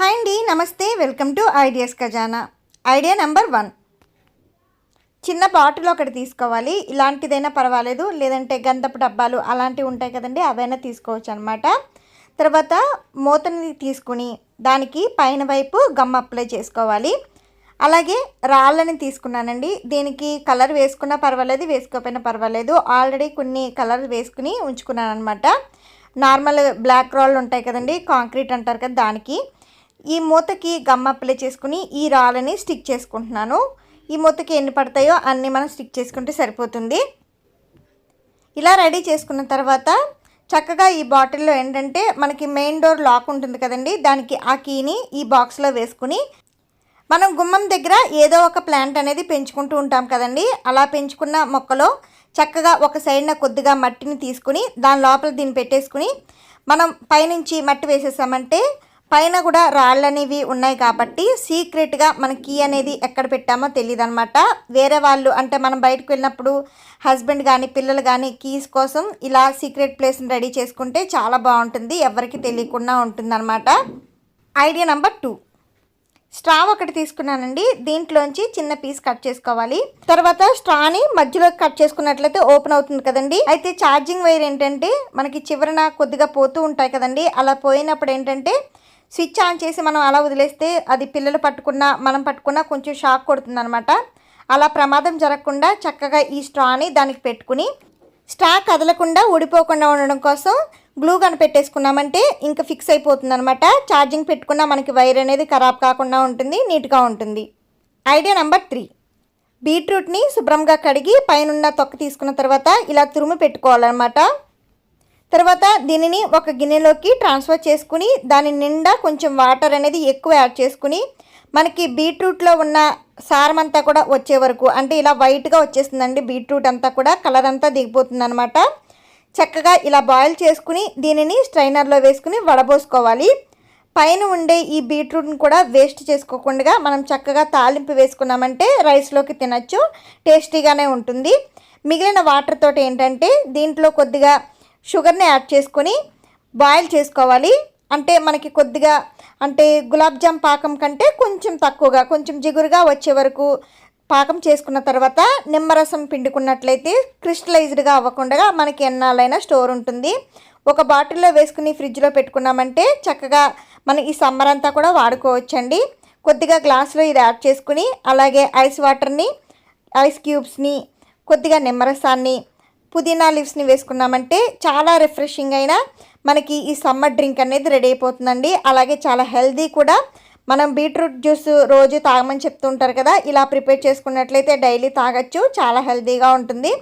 Hi అండి, నమస్తే. Welcome to ideas ఖజానా. ఐడియా నెంబర్ 1, చిన్న బాటిల్ ఒకటి తీసుకోవాలి. ఇలాంటిదైనా పర్వాలేదు, లేదంటే గంధపు డబ్బాలు అలాంటివి ఉంటాయి కదండి, అవైనా తీసుకోవచ్చు అనమాట. తర్వాత మూతని తీసుకుని దానికి పైన వైపు గమ్ అప్లై చేసుకోవాలి. అలాగే రాళ్ళని తీసుకున్నానండి. దీనికి కలర్ వేసుకున్నా పర్వాలేదు, వేసుకోకపోయినా పర్వాలేదు. ఆల్రెడీ కొన్ని కలర్ వేసుకుని ఉంచుకున్నాను అనమాట. నార్మల్ బ్లాక్ రాళ్ళు ఉంటాయి కదండి, కాంక్రీట్ అంటారు కదా, దానికి ఈ మూతకి గమ్ అప్లై చేసుకుని ఈ రాళ్ళని స్టిక్ చేసుకుంటున్నాను. ఈ మూతకి ఎన్ని పడతాయో అన్నీ మనం స్టిక్ చేసుకుంటే సరిపోతుంది. ఇలా రెడీ చేసుకున్న తర్వాత చక్కగా ఈ బాటిల్లో ఏంటంటే మనకి మెయిన్ డోర్ లాక్ ఉంటుంది కదండి, దానికి ఆ కీని ఈ బాక్స్లో వేసుకుని మనం గుమ్మం దగ్గర ఏదో ఒక ప్లాంట్ అనేది పెంచుకుంటూ ఉంటాం కదండి. అలా పెంచుకున్న మొక్కలో చక్కగా ఒక సైడ్న కొద్దిగా మట్టిని తీసుకుని దాని లోపల దీన్ని పెట్టేసుకుని మనం పైనుంచి మట్టి వేసేసామంటే పైన కూడా రాళ్ళు అనేవి ఉన్నాయి కాబట్టి సీక్రెట్గా మన కీ అనేది ఎక్కడ పెట్టామో తెలియదు అనమాట. వేరే వాళ్ళు అంటే మనం బయటకు వెళ్ళినప్పుడు హస్బెండ్ కానీ పిల్లలు కానీ కీస్ కోసం ఇలా సీక్రెట్ ప్లేస్ని రెడీ చేసుకుంటే చాలా బాగుంటుంది, ఎవరికి తెలియకుండా ఉంటుంది అనమాట. ఐడియా నెంబర్ 2, స్ట్రా ఒకటి తీసుకున్నానండి. దీంట్లోంచి చిన్న పీస్ కట్ చేసుకోవాలి. తర్వాత స్ట్రాని మధ్యలో కట్ చేసుకున్నట్లయితే ఓపెన్ అవుతుంది కదండి. అయితే ఛార్జింగ్ వైర్ ఏంటంటే మనకి చివరన కొద్దిగా పోతూ ఉంటాయి కదండి, అలా పోయినప్పుడు ఏంటంటే స్విచ్ ఆన్ చేసి మనం అలా వదిలేస్తే అది పిల్లలు పట్టుకున్నా మనం పట్టుకున్నా కొంచెం షాక్ కొడుతుంది అనమాట. అలా ప్రమాదం జరగకుండా చక్కగా ఈ స్ట్రాని దానికి పెట్టుకుని స్ట్రా కదలకుండా ఊడిపోకుండా ఉండడం కోసం గ్లూ గన్ పెట్టేసుకున్నామంటే ఇంకా ఫిక్స్ అయిపోతుంది అనమాట. ఛార్జింగ్ పెట్టుకున్నా మనకి వైర్ అనేది ఖరాబ్ కాకుండా ఉంటుంది, నీట్గా ఉంటుంది. ఐడియా నెంబర్ 3, బీట్రూట్ని శుభ్రంగా కడిగి పైన తొక్క తీసుకున్న తర్వాత ఇలా తురుము పెట్టుకోవాలన్నమాట. తర్వాత దీనిని ఒక గిన్నెలోకి ట్రాన్స్ఫర్ చేసుకుని దాని నిండా కొంచెం వాటర్ అనేది ఎక్కువ యాడ్ చేసుకుని మనకి బీట్రూట్లో ఉన్న సారం అంతా కూడా వచ్చే వరకు, అంటే ఇలా వైట్గా వచ్చేస్తుందండి బీట్రూట్ అంతా కూడా, కలర్ అంతా దిగిపోతుంది అనమాట. చక్కగా ఇలా బాయిల్ చేసుకుని దీనిని స్ట్రైనర్లో వేసుకుని వడబోసుకోవాలి. పైన ఉండే ఈ బీట్రూట్ని కూడా వేస్ట్ చేసుకోకుండా మనం చక్కగా తాలింపు వేసుకున్నామంటే రైస్లోకి తినచ్చు, టేస్టీగానే ఉంటుంది. మిగిలిన వాటర్ తోటి ఏంటంటే దీంట్లో కొద్దిగా షుగర్ని యాడ్ చేసుకొని బాయిల్ చేసుకోవాలి. అంటే మనకి కొద్దిగా అంటే గులాబ్ జామ్ పాకం కంటే కొంచెం తక్కువగా, కొంచెం జిగురుగా వచ్చే వరకు పాకం చేసుకున్న తర్వాత నిమ్మరసం పిండుకున్నట్లయితే క్రిస్టలైజ్డ్గా అవ్వకుండా మనకి ఎన్నాళ్ళైనా స్టోర్ ఉంటుంది. ఒక బాటిల్లో వేసుకుని ఫ్రిడ్జ్లో పెట్టుకున్నామంటే చక్కగా మనం ఈ సమ్మర్ అంతా కూడా వాడుకోవచ్చండి. కొద్దిగా గ్లాసులో ఇది యాడ్ చేసుకుని అలాగే ఐస్ వాటర్ని, ఐస్ క్యూబ్స్ని, కొద్దిగా నిమ్మరసాన్ని, పుదీనా లీవ్స్ని వేసుకున్నామంటే చాలా రిఫ్రెషింగ్ అయినా మనకి ఈ సమ్మర్ డ్రింక్ అనేది రెడీ అయిపోతుందండి. అలాగే చాలా హెల్దీ కూడా. మనం బీట్రూట్ జ్యూస్ రోజు తాగమని చెప్తుంటారు కదా, ఇలా ప్రిపేర్ చేసుకున్నట్లయితే డైలీ తాగొచ్చు, చాలా హెల్దీగా ఉంటుంది.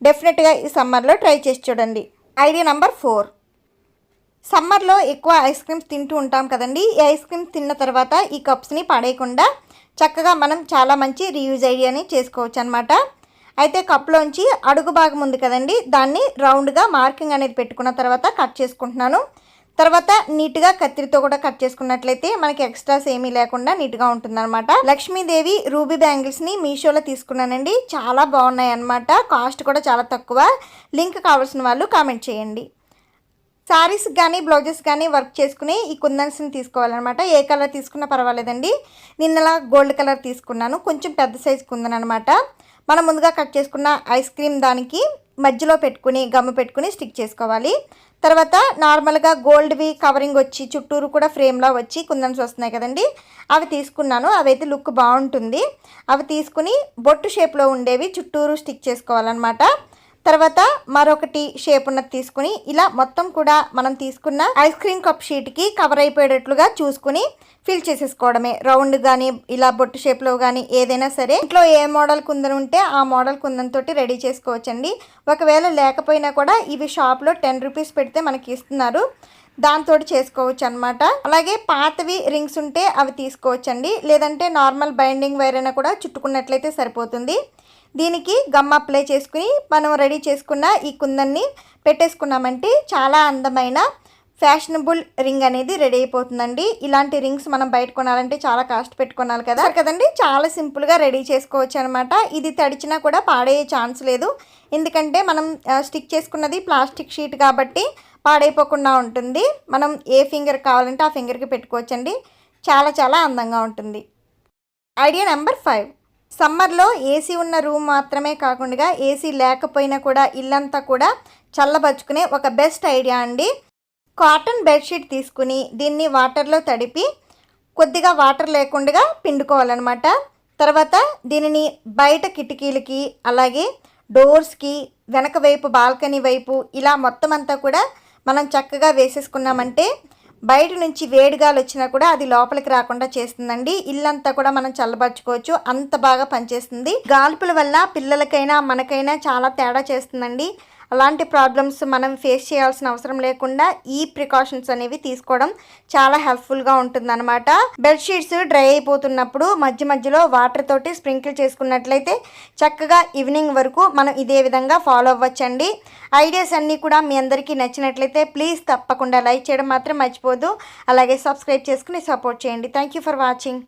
డెఫినెట్గా ఈ సమ్మర్లో ట్రై చేసి చూడండి. ఐడియా నెంబర్ 4, సమ్మర్లో ఎక్కువ ఐస్ క్రీమ్స్ తింటూ ఉంటాం కదండి. ఈ ఐస్ క్రీమ్స్ తిన్న తర్వాత ఈ కప్స్ని పడేయకుండా చక్కగా మనం చాలా మంచి రీయూజ్ ఐడియాని చేసుకోవచ్చు అనమాట. అయితే కప్లోంచి అడుగు భాగం ఉంది కదండి, దాన్ని రౌండ్గా మార్కింగ్ అనేది పెట్టుకున్న తర్వాత కట్ చేసుకుంటున్నాను. తర్వాత నీట్గా కత్తిరితో కూడా కట్ చేసుకున్నట్లయితే మనకి ఎక్స్ట్రాస్ ఏమీ లేకుండా నీట్గా ఉంటుందన్నమాట. లక్ష్మీదేవి రూబీ బ్యాంగిల్స్ని మీషోలో తీసుకున్నానండి, చాలా బాగున్నాయి అన్నమాట. కాస్ట్ కూడా చాలా తక్కువ. లింక్ కావాల్సిన వాళ్ళు కామెంట్ చేయండి. శారీస్ కానీ బ్లౌజెస్ కానీ వర్క్ చేసుకుని ఈ కుందన్స్ని తీసుకోవాలన్నమాట. ఏ కలర్ తీసుకున్నా పర్వాలేదండి. నిన్నలా గోల్డ్ కలర్ తీసుకున్నాను, కొంచెం పెద్ద సైజు కుందన్ అనమాట. మనం ముందుగా కట్ చేసుకున్న ఐస్ క్రీమ్ దానికి మధ్యలో పెట్టుకుని గమ్ము పెట్టుకుని స్టిక్ చేసుకోవాలి. తర్వాత నార్మల్గా గోల్డ్వి కవరింగ్ వచ్చి చుట్టూరు కూడా ఫ్రేమ్లో వచ్చి కుందన్స్ వస్తున్నాయి కదండి, అవి తీసుకున్నాను. అవైతే లుక్ బాగుంటుంది. అవి తీసుకుని బొట్టు షేప్లో ఉండేవి చుట్టూరు స్టిక్ చేసుకోవాలన్నమాట. తర్వాత మరొకటి షేప్ ఉన్నది తీసుకుని ఇలా మొత్తం కూడా మనం తీసుకున్న ఐస్ క్రీమ్ కప్ షీట్కి కవర్ అయిపోయేటట్లుగా చూసుకుని ఫిల్ చేసేసుకోవడమే. రౌండ్ కానీ ఇలా బొట్టు షేప్లో కానీ ఏదైనా సరే, ఇంట్లో ఏ మోడల్ కుందన్ ఉంటే ఆ మోడల్ కుందన్ తోటి రెడీ చేసుకోవచ్చండి. ఒకవేళ లేకపోయినా కూడా ఇవి షాప్లో 10 రూపీస్ పెడితే మనకి ఇస్తున్నారు, దాంతో చేసుకోవచ్చు అనమాట. అలాగే పాతవి రింగ్స్ ఉంటే అవి తీసుకోవచ్చండి, లేదంటే నార్మల్ బైండింగ్ వైర్ అయినా కూడా చుట్టుకున్నట్లయితే సరిపోతుంది. దీనికి గమ్ అప్లై చేసుకుని మనం రెడీ చేసుకున్న ఈ కుందన్ని పెట్టేసుకున్నామంటే చాలా అందమైన ఫ్యాషనబుల్ రింగ్ అనేది రెడీ అయిపోతుందండి. ఇలాంటి రింగ్స్ మనం బయట కొనాలంటే చాలా కాస్ట్ పెట్టుకోవాలి కదండి. చాలా సింపుల్గా రెడీ చేసుకోవచ్చు అనమాట. ఇది తడిచినా కూడా పాడయ్యే ఛాన్స్ లేదు, ఎందుకంటే మనం స్టిక్ చేసుకున్నది ప్లాస్టిక్ షీట్ కాబట్టి పాడైపోకుండా ఉంటుంది. మనం ఏ ఫింగర్ కావాలంటే ఆ ఫింగర్కి పెట్టుకోవచ్చండి. చాలా చాలా అందంగా ఉంటుంది. ఐడియా నెంబర్ 5, సమ్మర్లో ఏసీ ఉన్న రూమ్ మాత్రమే కాకుండా ఏసీ లేకపోయినా కూడా ఇల్లంతా కూడా చల్లబరుచుకునే ఒక బెస్ట్ ఐడియా అండి. కాటన్ బెడ్షీట్ తీసుకుని దీన్ని వాటర్లో తడిపి కొద్దిగా వాటర్ లేకుండా పిండుకోవాలన్నమాట. తర్వాత దీనిని బయట కిటికీలకి, అలాగే డోర్స్కి, వెనక వైపు బాల్కనీ వైపు ఇలా మొత్తం అంతా కూడా మనం చక్కగా వేసేసుకున్నామంటే బయట నుంచి వేడిగాలు వచ్చినా కూడా అది లోపలికి రాకుండా చేస్తుందండి. ఇల్లంతా కూడా మనం చల్లబరుచుకోవచ్చు, అంత బాగా పనిచేస్తుంది. గాల్పుల వల్ల పిల్లలకైనా మనకైనా చాలా తేడా చేస్తుందండి. అలాంటి ప్రాబ్లమ్స్ మనం ఫేస్ చేయాల్సిన అవసరం లేకుండా ఈ ప్రికాషన్స్ అనేవి తీసుకోవడం చాలా హెల్ప్ఫుల్గా ఉంటుందన్నమాట. బెడ్షీట్స్ డ్రై అయిపోతున్నప్పుడు మధ్య మధ్యలో వాటర్ తోటి స్ప్రింకిల్ చేసుకున్నట్లయితే చక్కగా ఈవినింగ్ వరకు మనం ఇదే విధంగా ఫాలో అవ్వచ్చండి. ఐడియాస్ అన్నీ కూడా మీ అందరికీ నచ్చినట్లయితే ప్లీజ్ తప్పకుండా లైక్ చేయడం మాత్రం మర్చిపోదు. అలాగే సబ్స్క్రైబ్ చేసుకుని సపోర్ట్ చేయండి. Thank you for watching.